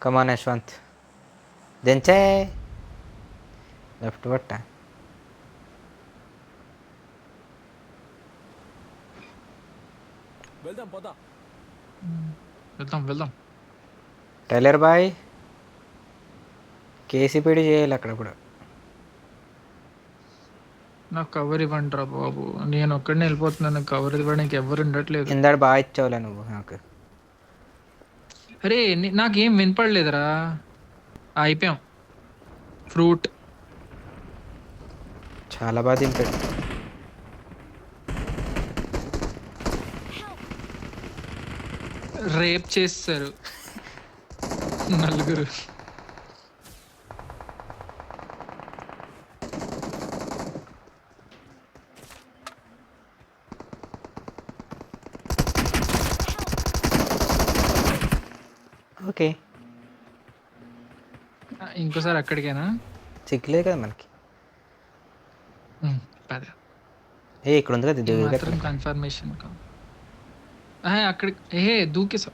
కమాన్ యశ్వంత్ దించే లెఫ్ట్ పట్ట వెళ్దాం పోదా. వెళ్దాం. టైలర్ బాయ్ కేసీపీడి చేయాలి అక్కడ కూడా. నాకు కవర్ ఇవ్వండిరా బాబు, నేను ఒక్కడినే వెళ్ళిపోతున్నాను. కవర్ ఇవ్వడానికి ఎవరు ఉండట్లేదు. ఇందాడు బాగా ఇచ్చావులే నువ్వు నాకు. అరే నాకేం వినపడలేదురా. అయిపోయాం. ఫ్రూట్ చాలా బాగా దింపాడు. రేప్ చేస్తారు నలుగురు. ఓకే ఇంకోసారి అక్కడికేనా? చిక్కలేదు కదా మనకి. పద. ఇక్కడ ఉంది కదా ఇది దగ్గర మాత్రం కన్ఫర్మేషన్ అక్కడికి దూకేసా.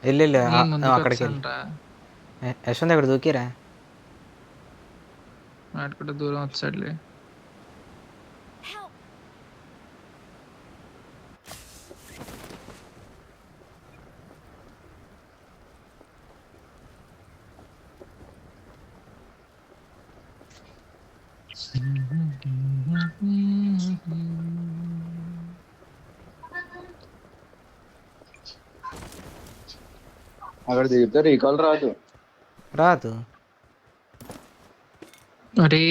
వెళ్ళు నేను ముందుకు అక్కడికి వెళ్ళి వచ్చానురా. యశ్వంత్ అక్కడ దూకిరా. నాటుకుంటే దూరం వచ్చాడులే. అక్కడ దిగితే రీకాల్ రాదు. అరే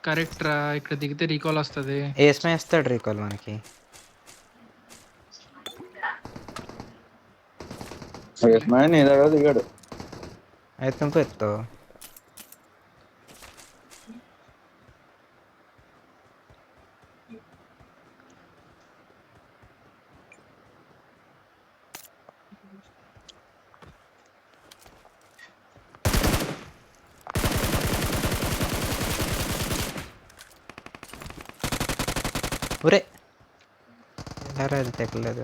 కరెక్ట్ రా, ఇక్కడ దిగితే రీకాల్ వస్తుంది. ఏస్మే ఇస్తాడు రీకాల్ మనకి. నీ దగ్గర దిగాడు. అయితే నువ్వు ఎత్తావు. ఒరే ఎలా అది తెగలేదు.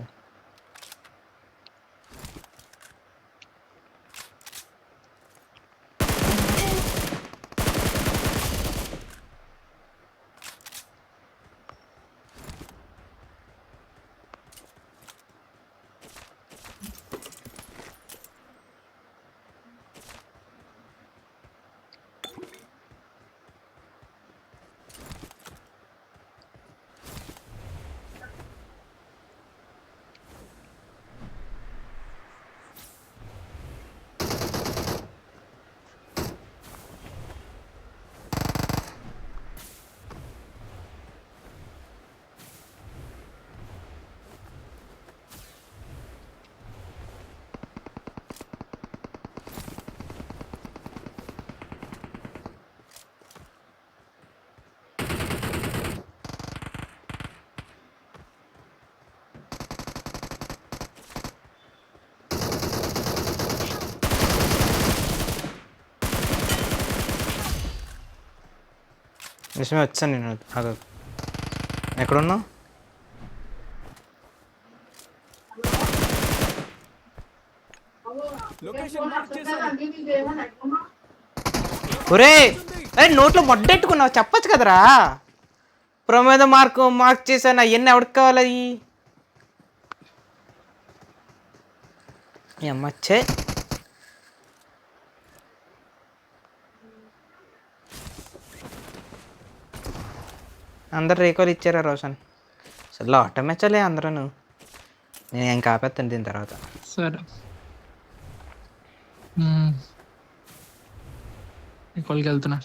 నిజమే వచ్చాను నేను. అదే ఎక్కడున్నావు? లొకేషన్ మార్క్ చేశాను. ఒరే అరే నోట్లో మొడ్డెట్టుకున్నావు చెప్పచ్చు కదరా. ప్రమేద మార్క్ చేశాను. అవన్నీ ఎవరికి కావాలి? అమ్మచ్చే అందరు రేకోలు ఇచ్చారా రోషన్? అసలు ఆటోమేచలే అందరూ. నేను ఏం కాపేస్తాను దీని తర్వాత. సరే రీకాల్కి వెళ్తున్నా.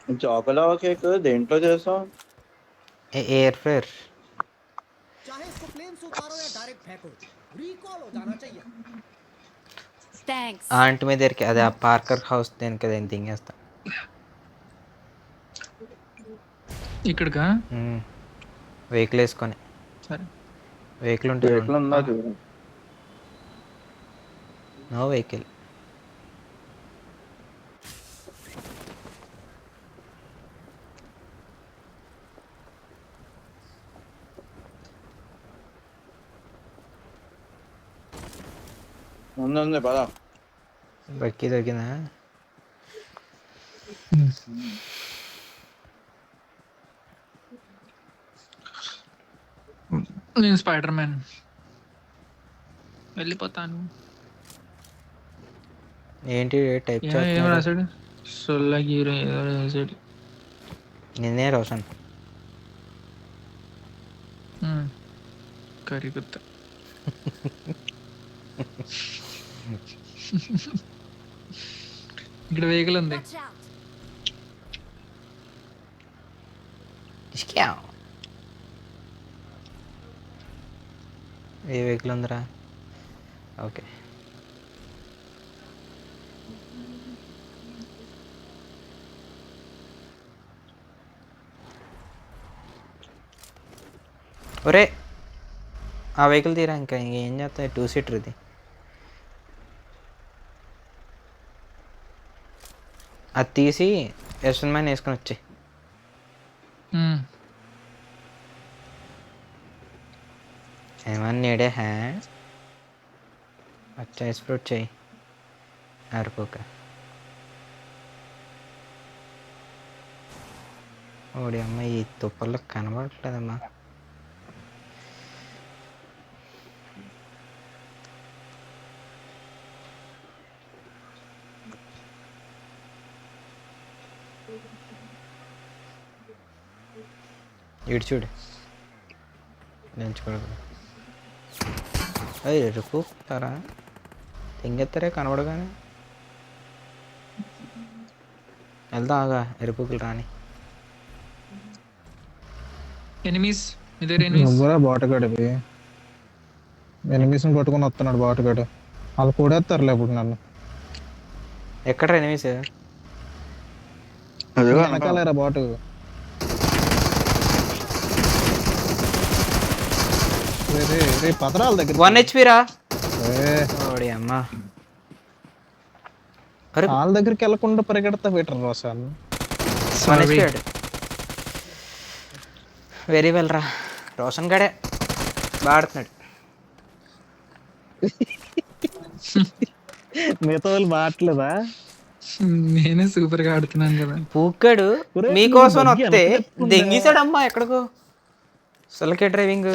చాకోలావా కేక్ దేంట్లో చేసాం? Air fair. चाहे इसको फ्लेम से उतारो या डायरेक्ट फेंको, रिकॉल हो जाना चाहिए। థ్యాంక్స్. ఆంటీ మీద దగ్గరికి అదే ఆ పార్కర్ హౌస్ దేనికి అదేం తింగేస్తా. ఇక్కడికా? వెహికల్ వేసుకొని. సరే. వెహికల్ ఉంటే ఎట్లా ఉందా చూడు. No vehicle. ఉంది పద. బక్కి దొరికిందా? నేను స్పైడర్ మ్యాన్ వెళ్ళిపోతాను. ఏంటి టైప్ ఏం రాశాడు? సొల్ల హీరో ఏదో రాశాడు. నిన్నే రోషన్. కర్రీ గుత్త. ఇక్కడ వెహికల్ ఉంది. Watch out. ఇష్క్యా. ఏ వెహికల్ ఉందిరా? ఓకే. ఒరే ఆ వెహికల్ తీరా. ఇంకా ఇంకేం చేస్తాయి? 2 సీటర్ ఇది. అది తీసి యశ్వంత్ మ్యాన్ వేసుకొని వచ్చి. ఏమన్నా నేడే హ్యా అచ్చా ఎక్స్ప్లోర్ చేయి అరుకోక. ఓడి అమ్మ ఈ తుప్పల్లో కనబడట్లేదమ్మా. ఇటు చూడు నిల్చుకోడు. అయ్యి ఎరుపుతారా? తెంగెత్తారే కనబడగానే. వెళ్దాం ఆగా ఎరుపుకులు రాని. ఎనిమీస్ మీ దగ్గర ఎనిమీస్. నువ్వురా బాటగాడివి. ఎనిమిస్ని పట్టుకొని వస్తున్నాడు బాటగాడు. వాళ్ళు కూడేస్తారులే ఇప్పుడు నన్ను. ఎక్కడ ఎనిమిస్? వెనకాలేరా బాటు. పత్రాల దగ్గర 1 HP రా. ఓడి అమ్మ. అరే వాళ్ళ దగ్గరికి వెళ్ళకుండా పరిగెడతా పెట్టరు రోసాన్ని. 1 HP ఆడు. వెరీ వెల్ రా. రోషన్ గడే బాడుతున్నాడు. మిగతా వాళ్ళు బాట్లేదా? నేనే సూపర్ గా ఆడుతున్నాను కదా. పూక్కాడు మీకోసం వస్తే దెంగీసాడమ్మా ఎక్కడికో. అసలుకే డ్రైవింగ్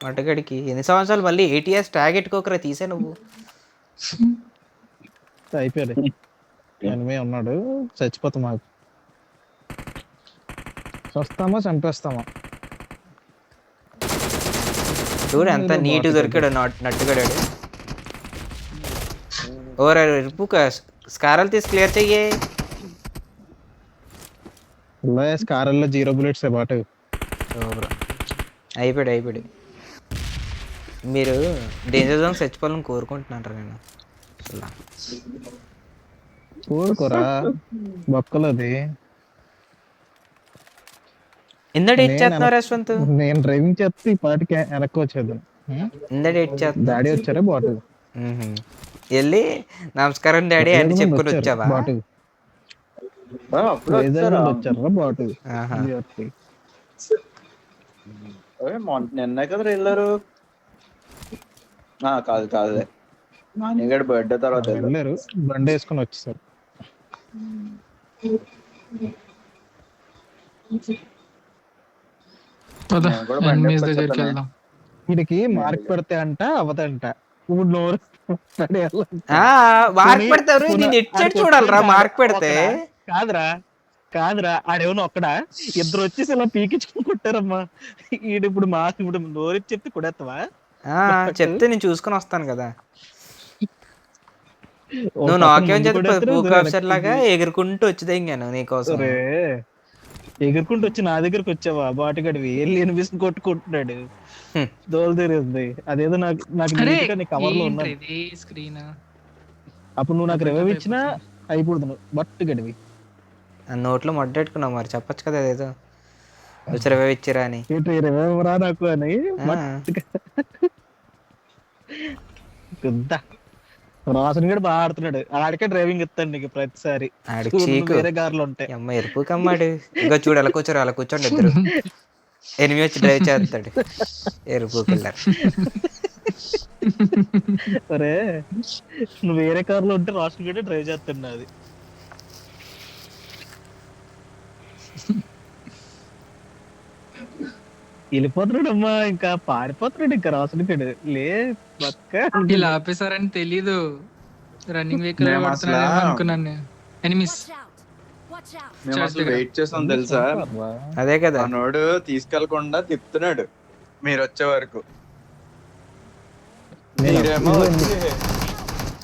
మట్టగడికి ఎన్ని సంవత్సరాలు మళ్ళీ ATS ట్యాగ్ ఎట్టుకోకరా తీసే నువ్వు. అయిపోయాడు. ఎనిమే ఉన్నాడు. చచ్చిపోతాం మాకు. వస్తామా చంపేస్తామా? చూడు ఎంత నీట్ దొరికాడు నట్టుగడాడు. ఓరా రిపు స్కారాలు తీసి క్లియర్ చెయ్యే. కారల్లో 0 bullets బాటు. అయిపోయాడు. మీరు డేంజర్ జోన్ చచ్చిపోవాలని కోరుకుంటున్నాను నేను. అసలు కోరుకోరా బొక్కలది. ఇందా డేట్ చేస్తున్నారు యశ్వంత్? నేను డ్రైవింగ్ చేస్తే ఈ పాటికి వెనక్కి వచ్చేది. ఇందా డేట్ చేస్తున్నా. డాడీ వచ్చారా బాటు? వెళ్ళి నమస్కారం డాడీ అని చెప్పుకొని వచ్చావా? బాటు అప్పుడు వచ్చారా బాటు? ఆహా. నిన్న కదా వెళ్ళారు. కాదు నాన్నగారి బర్త్డే తర్వాత వెళ్ళారు. బండి వేసుకొని వచ్చేసారు. ఎనిమీస్ దగ్గరికి వెళ్దాం. వీడికి మార్క్ పెడితే అంట అవదంట. ఇప్పుడు నోరు మార్క్ పెడతారు. నేను ఎట్ చూడాలరా మార్క్ పెడితే. కాదురా ఆడేమో ఒక్కడా ఇద్దరు వచ్చేసి ఇలా పీకించుకుని కొట్టారమ్మా. ఇప్పుడు ఇప్పుడు నోరు చెప్తే కొడేస్తావా? చెప్తే నేను చూసుకొని వస్తాను కదా. నువ్వు నాకేమని చెప్పి పూక్ ఆఫీసర్ లాగా ఎగురుకుంటూ వచ్చి దింగాను నీకోసం. ఎగురుకుంటూ వచ్చి నా దగ్గరకు వచ్చావా బాటిగడివి వెళ్ళి ఎనిపిస్తుంది కొట్టుకుంటున్నాడు. హ్మ్. దోలు తీరింది అదేదో నాకు నాకు అరే నీట్గా నీ కవర్ లో ఏంట్రా ఉన్నాను. ఇది స్క్రీన్ అప్పుడు నువ్వు నాకు రివైవ్ ఇచ్చినా అయిపోతుంది నువ్వు బట్టు గడివి. ఆ నోట్లో మొడ్డెట్టుకున్నావు మరి చెప్పొచ్చు కదా అదేదో వచ్చి రివైవ్ ఇచ్చిరా అని. ఏంటి రివైవ్ రా నాకు అని ఆ, పెద్ద రాసన్ గడు బాగా ఆడుతున్నాడు. ఆడికే డ్రైవింగ్ ఇస్తాడు నీకు ప్రతిసారి. ఆడికి చూడు, చీకు వేరే కార్లు ఉంటాయి. అమ్మ ఎరుపు కమ్మాడు. ఇంకా చూడు అలా కూర్చోరు, అలా కూర్చోండి ఇద్దరు. ఎనిమిది వచ్చి డ్రైవ్ చేస్తాడు ఎరుపు కిల్లర్. సరే నువ్వు వేరే కార్లో ఉంటే రాసన్ గడే డ్రైవ్ చేస్తున్నా అది. వెళ్ళిపోతున్నాడమ్మా ఇంకా పారిపోతున్నాడు ఇంకా రాసన్ గడు లే పక్క. ఇలా ఆపేశారని తెలీదు. రన్నింగ్ వెహికల్ మేము పడుతున్నారేమో అసలు- అనుకున్నాను నేను. Enemies Watch out! Watch out! మేము అసలు వెయిట్ చేసాం తెలుసా, అదే కదా మనోడు తీసుకెళ్లకుండా తిప్పుతున్నాడు మీరు వచ్చే వరకు. మీరేమో వచ్చి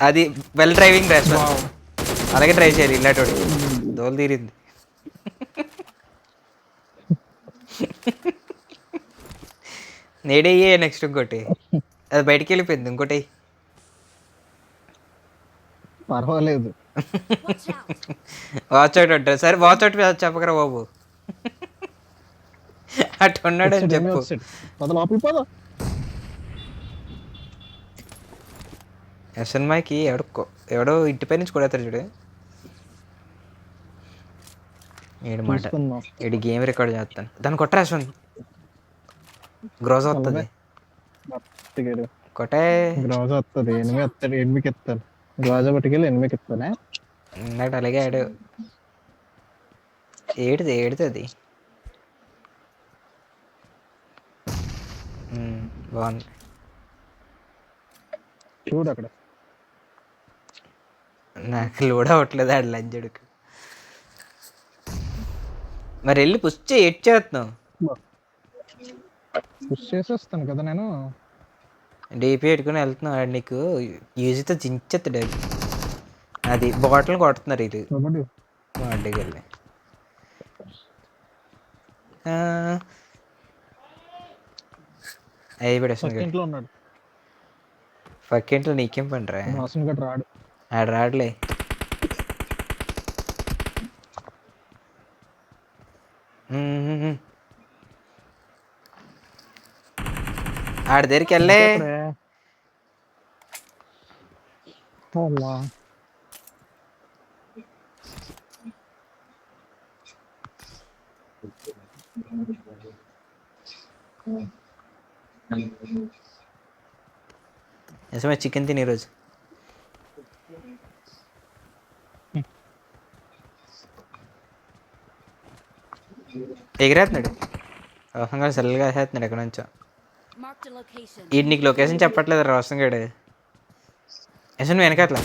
అది వెల్ డ్రైవింగ్ రెస్టారెంట్, అలాగే డ్రైవ్ చేయాలి ఇలాంటి దోలు తీరింది. నేడయ్యే నెక్స్ట్ ఇంకోటి అది బయటికి వెళ్ళిపోయింది. ఇంకోటి పర్వాలేదు. Watch out! వాచ్ అవుట్ అంటారు. సరే వాచ్ అవుట్ చెప్పకరా బాబు. అటు ఉన్నాడు అని చెప్పు. పద లోపలి పద. ఎస్ఎన్మాకి ఎవడో ఇంటిపై నుంచి కొడతారు చూడు. ఏడు మాట చూసుకుందాం. ఏడు గేమ్ రికార్డ్ చేస్తాను దాన్ని కొట్టరా యశ్వంత్. గ్రోజ్ వస్తుంది టికెట్ కొట్టే. గ్రాజా వస్తుంది. ఎనిమికి ఎత్తాను. గ్రాజా పట్టుకెళ్ళి ఎనిమికి ఎత్తానే. ఇందాక అలాగే ఆడు ఏడుతుంది. బాగుంది. చూడు అక్కడ నాకు లోడ్ అవ్వట్లేదు ఆడు లంజడుకు. మరి వెళ్ళి పుష్టి ఎట్ చేస్తున్నావు. పుష్ చేసేస్తాను కదా నేను. డీపీ పెట్టుకుని వెళ్తున్నావు. ఆడు నీకు యూజ్తో చించేస్తాడు. అది బాటిల్ కొడుతున్నారు ఇది వాటికి వెళ్ళి. అయ్యి పెడేస్తాను ఇంట్లో ఉన్నాడు. పక్కింట్లో నీకేం పండరా. రాసన్ గడ్ రాడు. ఆడు రాడులే. ఆడి దగ్గరికి వెళ్ళే. అలా నిజమే చికెన్ తిని ఈరోజు. ఎగిరేస్తున్నాడు రోషంగా సెల్గా వేసేస్తున్నాడు ఎక్కడి నుంచో. Marked a location. ఈ నీకు లొకేషన్ చెప్పట్లేదు రోషన్ గడు. యశన్ నువ్వు వెనకట్లా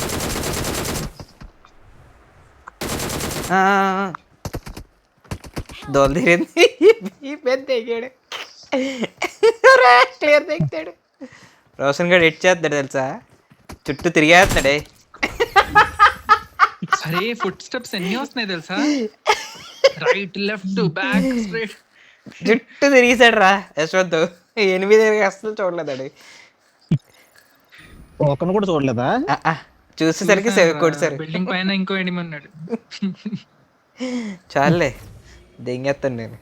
దోలు తీరింది. ఈ పెద్ద ఎగాడు క్లియర్ తెగుతాడు. రోషన్ గడు ఎట్ చేస్తాడు తెలుసా, చుట్టూ తిరిగేస్తున్నాడే. అరే ఫుట్ స్టెప్స్ ఎన్ని వస్తున్నాయి తెలుసా? Right left back straight. చుట్టూ తిరిగేసాడు రా యశ్వంత్. 8 అసలు చూడలేదాడు. ఒకను కూడా చూడలేదా? చూసేసరికి కొట్టారు. బిల్డింగ్ పైన ఇంకో ఎనిమి ఉన్నాడు. చాలే దెంగేస్తాను నేను.